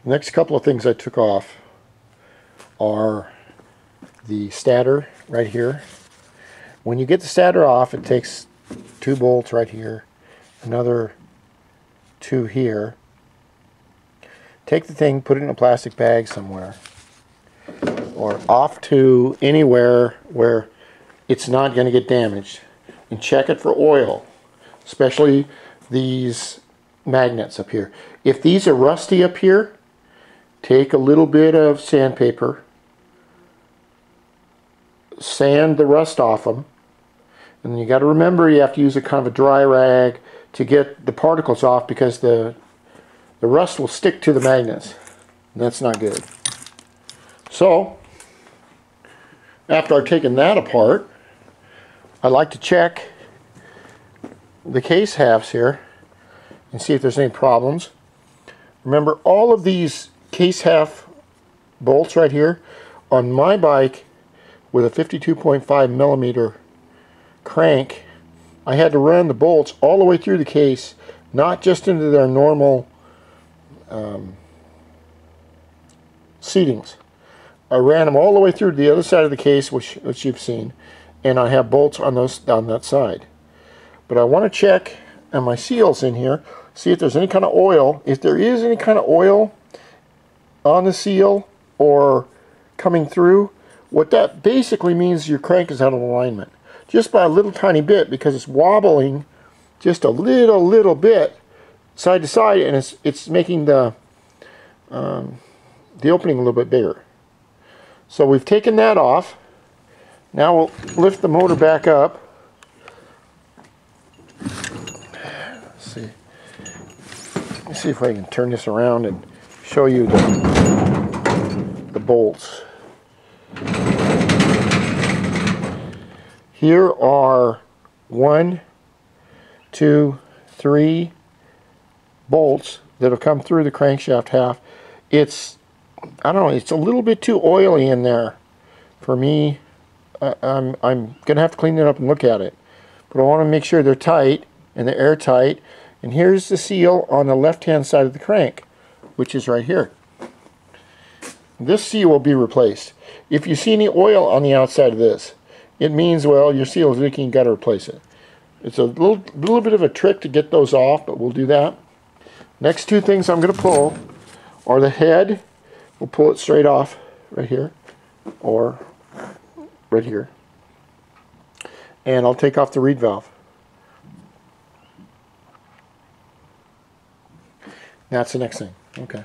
The next couple of things I took off are the stator right here. When you get the stator off, it takes 2 bolts right here, another 2 here. Take the thing, put it in a plastic bag somewhere, or off to anywhere where it's not going to get damaged, and check it for oil, especially these magnets up here. If these are rusty up here, take a little bit of sandpaper, sand the rust off them, and you got to remember you have to use a kind of a dry rag to get the particles off, because the rust will stick to the magnets. That's not good. So after I've taken that apart, I like to check the case halves here and see if there's any problems. Remember, all of these case half bolts right here on my bike with a 52.5 millimeter crank, I had to run the bolts all the way through the case, not just into their normal seatings. I ran them all the way through to the other side of the case, which you've seen, and I have bolts on that side. But I want to check on my seals in here, see if there's any kind of oil. If there is any kind of oil on the seal or coming through, what that basically means is your crank is out of alignment, just by a little tiny bit, because it's wobbling just a little bit side to side, and it's making the opening a little bit bigger. So we've taken that off. Now we'll lift the motor back up. Let's see if I can turn this around and show you the bolts. Here are 1, 2, 3 bolts that have come through the crankshaft half. I don't know, it's a little bit too oily in there for me. I'm gonna have to clean it up and look at it, but I want to make sure they're tight and they're airtight. And here's the seal on the left hand side of the crank, which is right here. This seal will be replaced. If you see any oil on the outside of this, it means, well, your seal is leaking, you got to replace it. It's a little bit of a trick to get those off, but we'll do that. Next two things I'm going to pull are the head. We'll pull it straight off right here, or right here. And I'll take off the reed valve. That's the next thing. Okay.